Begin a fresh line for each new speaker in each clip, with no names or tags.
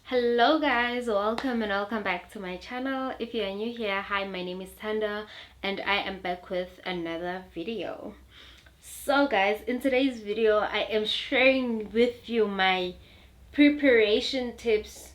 Hello guys, welcome and welcome back to my channel. If you are new here, hi, my name is Tanda and I am back with another video. So guys, in today's video I am sharing with you my preparation tips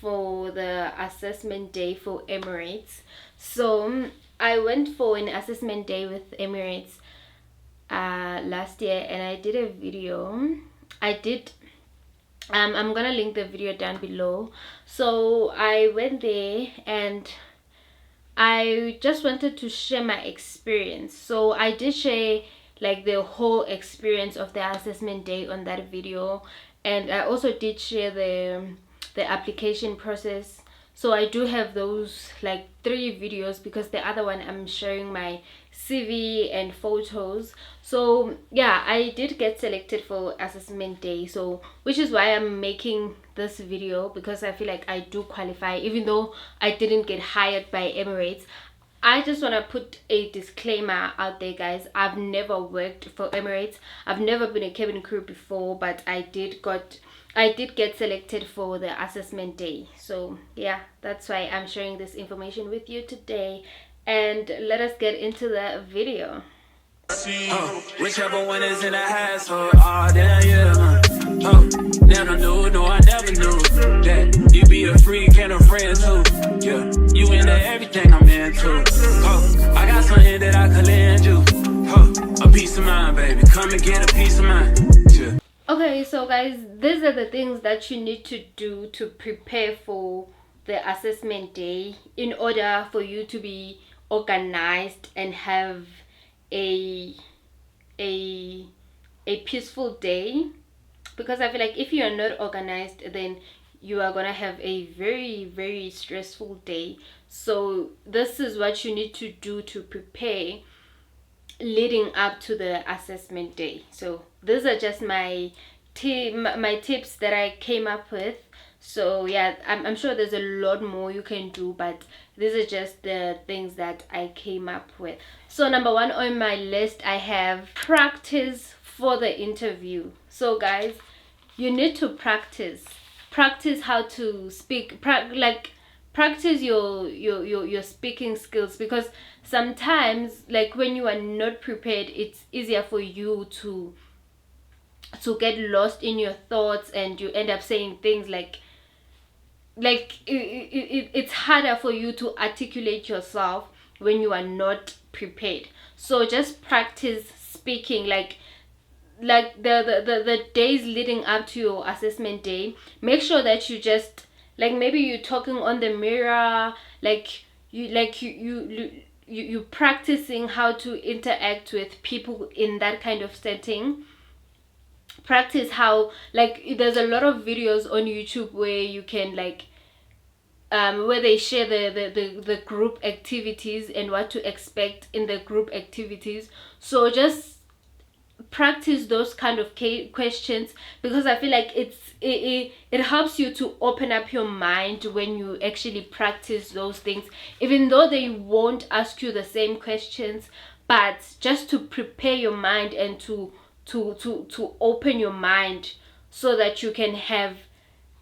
for the assessment day for Emirates. So I went for an assessment day with Emirates last year and I did a video. I'm gonna link the video down below. So I went there and I just wanted to share my experience. So I did share like the whole experience of the assessment day on that video, and I also did share the application process. So I do have those like 3 videos because the other one I'm sharing my CV and photos. So yeah, I did get selected for assessment day, so which is why I'm making this video, because I feel like I do qualify even though I didn't get hired by Emirates. I just want to put a disclaimer out there, guys. I've never worked for Emirates. I've never been a cabin crew before, but I did get selected for the assessment day. So yeah, that's why I'm sharing this information with you today, and let us get into the video.
Whichever one is in the household, oh damn yeah, never knew, no I never knew that you be a freak and a friend too. Yeah, you into everything I'm into. I got something that I could lend you. A peace of mind, baby, come and get a peace of mind. Yeah.
Okay, so guys, these are the things that you need to do to prepare for the assessment day in order for you to be organized and have a peaceful day. Because I feel like if you are not organized, then you are gonna have a very stressful day. So this is what you need to do to prepare leading up to the assessment day. So these are just my tips that I came up with. So yeah, I'm sure there's a lot more you can do, but these are just the things that I came up with. So number 1 on my list, I have practice for the interview. So guys, you need to practice how to speak, practice your speaking skills, because sometimes, like, when you are not prepared, it's easier for you to get lost in your thoughts and you end up saying things it's harder for you to articulate yourself when you are not prepared. So just practice speaking, like the days leading up to your assessment day. Make sure that you just, like, maybe you're talking on the mirror, you practicing how to interact with people in that kind of setting. Practice how, like, there's a lot of videos on YouTube where you can, like, where they share the group activities and what to expect in the group activities. So just practice those kind of questions, because I feel like it helps you to open up your mind when you actually practice those things, even though they won't ask you the same questions, but just to prepare your mind and to open your mind so that you can have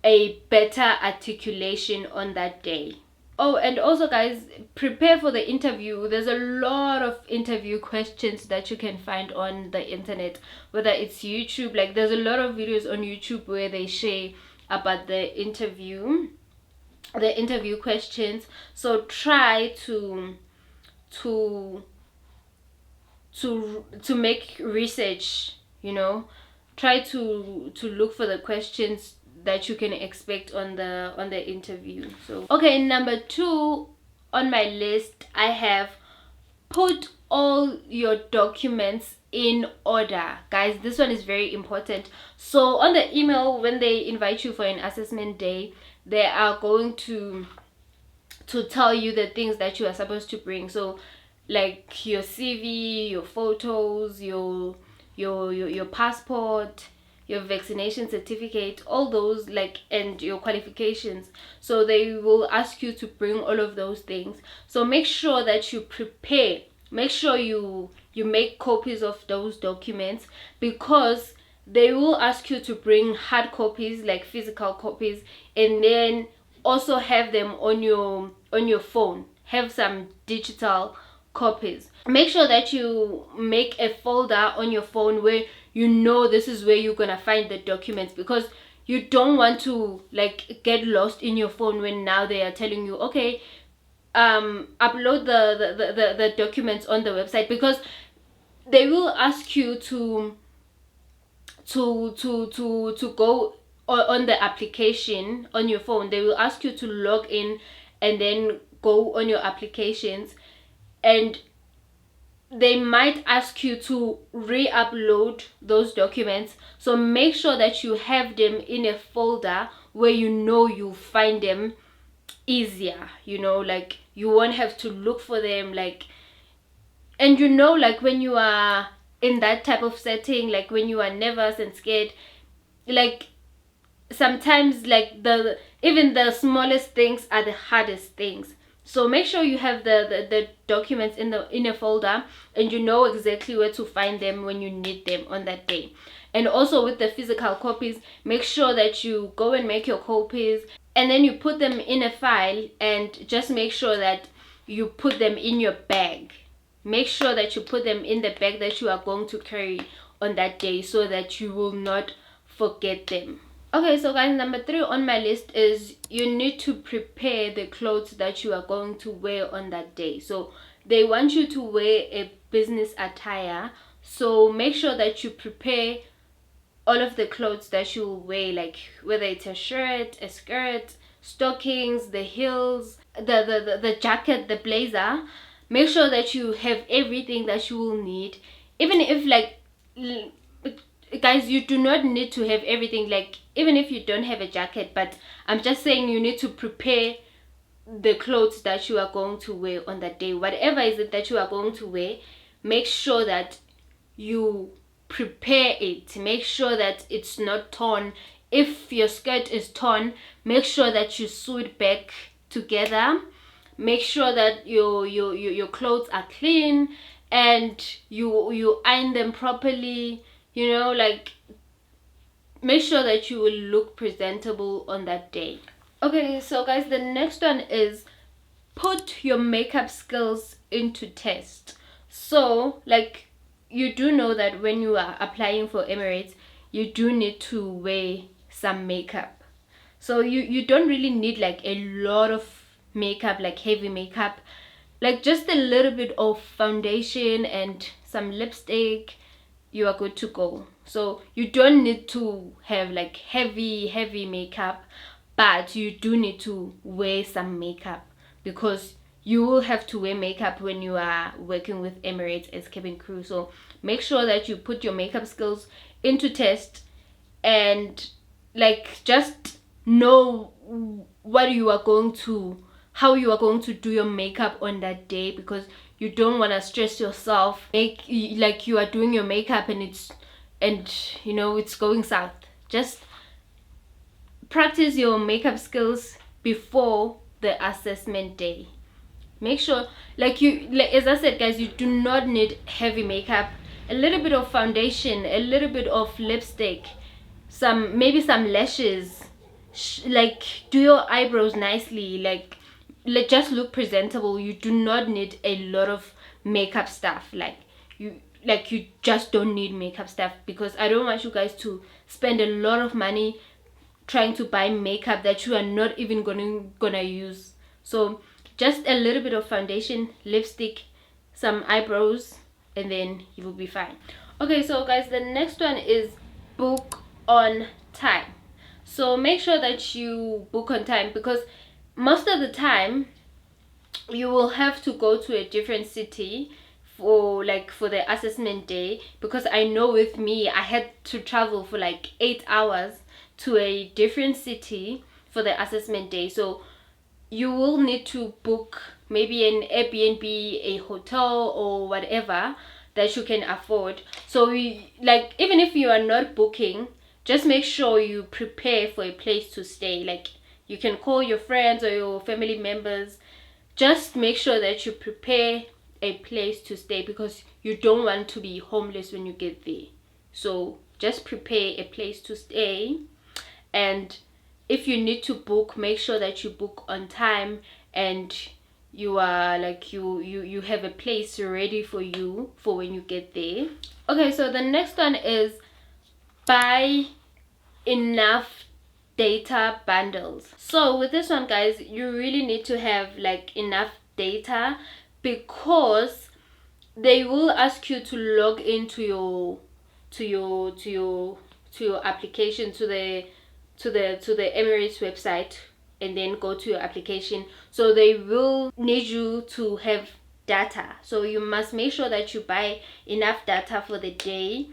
a better articulation on that day. Oh, and also guys, prepare for the interview. There's a lot of interview questions that you can find on the internet, whether it's YouTube. Like, there's a lot of videos on YouTube where they share about the interview questions. So try to make research, try to look for the questions that you can expect on the interview. So okay, number 2 on my list, I have put all your documents in order. Guys, this one is very important. So on the email, when they invite you for an assessment day, they are going to tell you the things that you are supposed to bring. So like your CV, your photos, your passport, your vaccination certificate, all those, like, and your qualifications. So they will ask you to bring all of those things. So make sure that you prepare, make sure you make copies of those documents, because they will ask you to bring hard copies, like physical copies, and then also have them on your phone. Have some digital copies. Make sure that you make a folder on your phone where you know this is where you're gonna find the documents, because you don't want to like get lost in your phone when now they are telling you, okay, upload the documents on the website, because they will ask you to go on the application on your phone. They will ask you to log in and then go on your applications, and they might ask you to re-upload those documents. So make sure that you have them in a folder where you know you find them easier, like you won't have to look for them, like, and like when you are in that type of setting, like when you are nervous and scared, like sometimes like even the smallest things are the hardest things. So make sure you have the documents in a folder, and you know exactly where to find them when you need them on that day. And also with the physical copies, make sure that you go and make your copies, and then you put them in a file, and just make sure that you put them in your bag. Make sure that you put them in the bag that you are going to carry on that day, so that you will not forget them. Okay, so guys, number 3 on my list is you need to prepare the clothes that you are going to wear on that day. So they want you to wear a business attire, so make sure that you prepare all of the clothes that you will wear, like whether it's a shirt, a skirt, stockings, the heels, the jacket, the blazer. Make sure that you have everything that you will need. Even if like guys, you do not need to have everything, like even if you don't have a jacket, but I'm just saying you need to prepare the clothes that you are going to wear on that day. Whatever is it that you are going to wear, make sure that you prepare it. Make sure that it's not torn. If your skirt is torn, make sure that you sew it back together. Make sure that your clothes are clean, and you iron them properly, like make sure that you will look presentable on that day. Okay, so guys, the next one is put your makeup skills into test. So like you do know that when you are applying for Emirates, you do need to wear some makeup. So you don't really need like a lot of makeup, like heavy makeup, like just a little bit of foundation and some lipstick, you are good to go. So you don't need to have like heavy makeup, but you do need to wear some makeup, because you will have to wear makeup when you are working with Emirates as cabin crew. So make sure that you put your makeup skills into test, and like just know how you are going to do your makeup on that day, because you don't want to stress yourself, like you are doing your makeup and it's going south. Just practice your makeup skills before the assessment day. Make sure, like as I said guys, you do not need heavy makeup. A little bit of foundation, a little bit of lipstick, maybe some lashes, like do your eyebrows nicely, like just look presentable. You do not need a lot of makeup stuff. You just don't need makeup stuff, because I don't want you guys to spend a lot of money trying to buy makeup that you are not even gonna use. So just a little bit of foundation, lipstick, some eyebrows, and then you will be fine. Okay, so guys, the next one is book on time. So make sure that you book on time, because most of the time you will have to go to a different city for the assessment day, because I know with me I had to travel for like 8 hours to a different city for the assessment day. So you will need to book maybe an Airbnb, a hotel, or whatever that you can afford. So even if you are not booking, just make sure you prepare for a place to stay. Like you can call your friends or your family members. Just make sure that you prepare a place to stay, because you don't want to be homeless when you get there. So just prepare a place to stay. And if you need to book, make sure that you book on time, and you are like you have a place ready for you for when you get there. Okay, so the next one is buy enough data bundles. So with this one, guys, you really need to have like enough data, because they will ask you to log into your application, to the Emirates website, and then go to your application. So they will need you to have data. So you must make sure that you buy enough data for the day.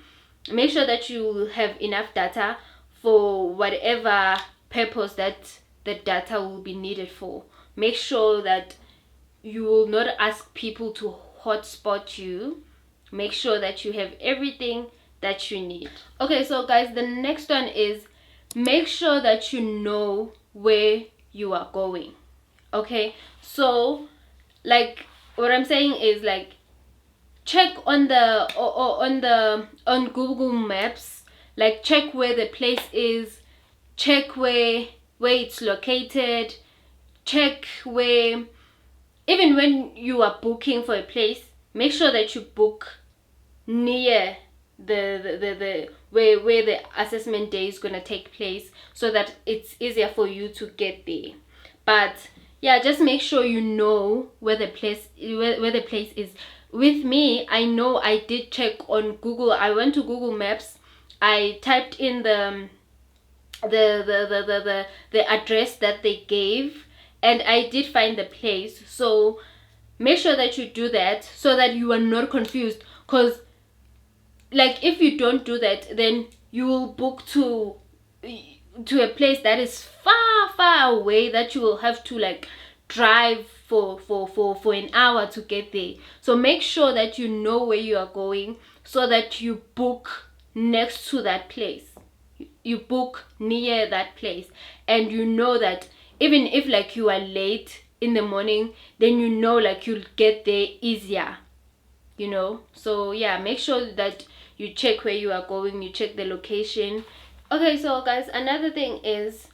Make sure that you have enough data for whatever purpose that the data will be needed for. Make sure that you will not ask people to hotspot you. Make sure that you have everything that you need. Okay, so guys, the next one is make sure that you know where you are going. Okay, so like what I'm saying is, like, check on Google Maps, like check where the place is, check where it's located, check where, even when you are booking for a place, make sure that you book near the where the assessment day is gonna take place, so that it's easier for you to get there. But yeah, just make sure you know where the place is. With me, I know I did check on Google. I went to Google Maps, I typed in the address that they gave, and I did find the place. So make sure that you do that, so that you are not confused, because like if you don't do that, then you will book to a place that is far away, that you will have to like drive for an hour to get there. So make sure that you know where you are going, so that you book next to that place, you book near that place, and you know that even if like you are late in the morning, then you know like you'll get there easier, you know. So yeah, make sure that you check where you are going, you check the location. Okay, so guys, another thing is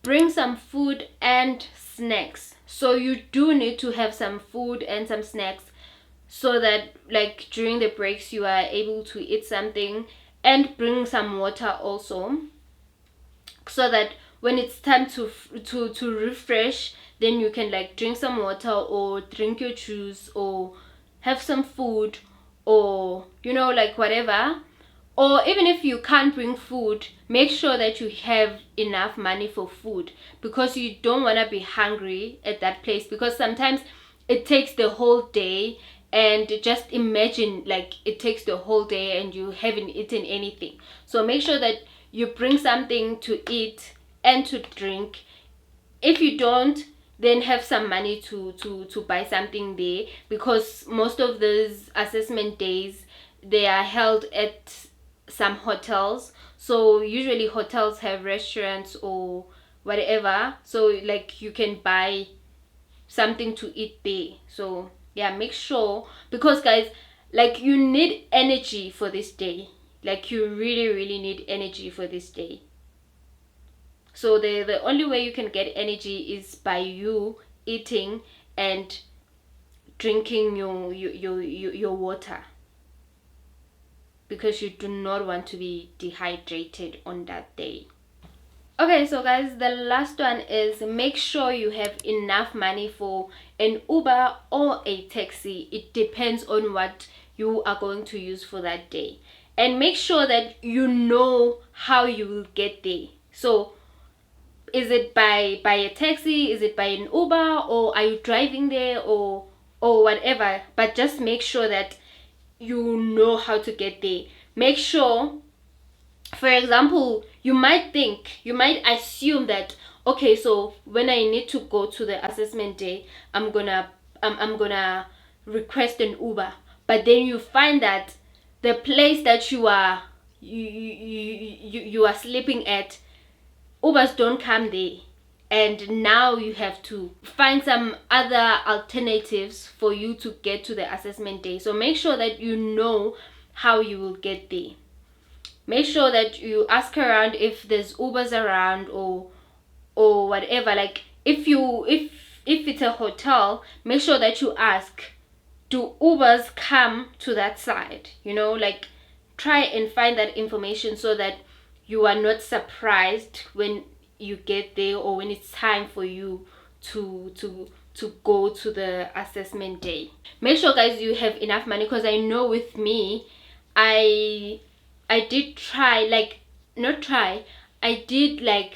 bring some food and snacks. So you do need to have some food and some snacks, so that like during the breaks you are able to eat something, and bring some water also, so that when it's time to refresh, then you can like drink some water, or drink your juice, or have some food, or you know, like whatever. Or even if you can't bring food, make sure that you have enough money for food, because you don't want to be hungry at that place, because sometimes it takes the whole day. And just imagine like it takes the whole day and you haven't eaten anything. So make sure that you bring something to eat and to drink. If you don't, then have some money to buy something there, because most of those assessment days, they are held at some hotels. So usually hotels have restaurants or whatever, so like you can buy something to eat there. So yeah, make sure, because guys, like you need energy for this day. Like you really need energy for this day. So the only way you can get energy is by you eating and drinking your water, because you do not want to be dehydrated on that day. Okay, so guys, the last one is make sure you have enough money for an Uber or a taxi. It depends on what you are going to use for that day. And make sure that you know how you will get there. So is it by a taxi, is it by an Uber, or are you driving there, or whatever. But just make sure that you know how to get there. Make sure, for example, you might assume that, okay, so when I need to go to the assessment day, I'm gonna request an Uber. But then you find that the place that you are sleeping at, Ubers don't come there, and now you have to find some other alternatives for you to get to the assessment day. So make sure that you know how you will get there. make sure that you ask around if there's Ubers around, or whatever. Like if it's a hotel, make sure that you ask, do Ubers come to that side? You know, like try and find that information so that you are not surprised when you get there, or when it's time for you to go to the assessment day. Make sure, guys, you have enough money, because I know with me, I did try, like, not try, I did like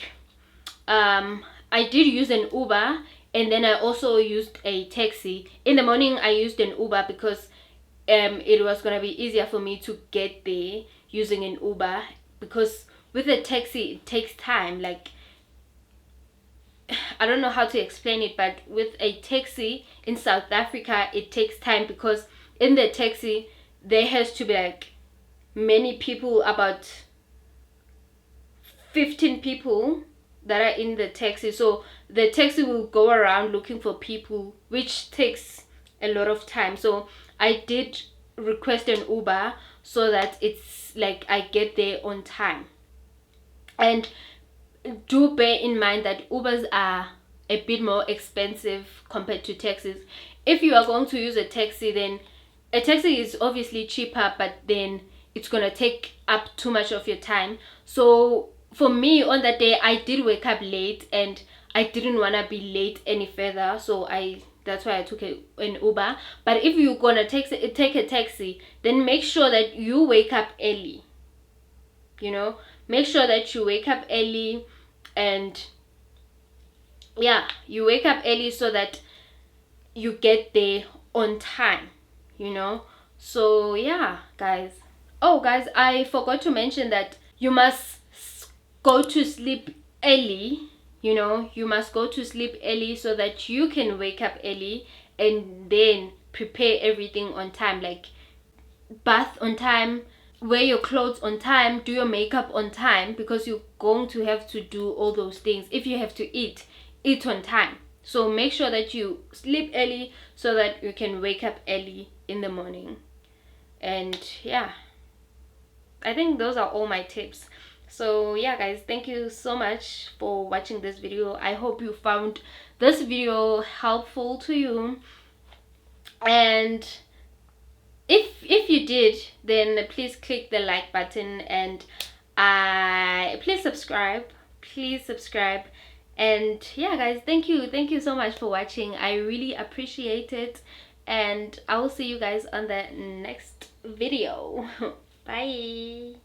I did use an Uber, and then I also used a taxi. In the morning I used an Uber because it was gonna be easier for me to get there using an Uber, because with a taxi it takes time. Like, I don't know how to explain it, but with a taxi in South Africa it takes time, because in the taxi there has to be like many people, about 15 people that are in the taxi. So the taxi will go around looking for people, which takes a lot of time. So I did request an Uber so that it's like I get there on time. And do bear in mind that Ubers are a bit more expensive compared to taxis. If you are going to use a taxi, then a taxi is obviously cheaper, but then it's gonna take up too much of your time. So for me, on that day I did wake up late, and I didn't want to be late any further, so that's why I took an Uber. But if you're gonna take a taxi, then make sure that you wake up early. You know, make sure that you wake up early, and yeah, you wake up early so that you get there on time, you know. So yeah, guys. Oh guys, I forgot to mention that you must go to sleep early. You know, you must go to sleep early so that you can wake up early, and then prepare everything on time, like bath on time, wear your clothes on time, do your makeup on time, because you're going to have to do all those things. If you have to eat on time. So make sure that you sleep early so that you can wake up early in the morning. And yeah, I think those are all my tips. So yeah, guys, thank you so much for watching this video. I hope you found this video helpful to you, and if you did, then please click the like button, and please subscribe, and yeah, guys, thank you so much for watching. I really appreciate it, and I will see you guys on the next video. Bye.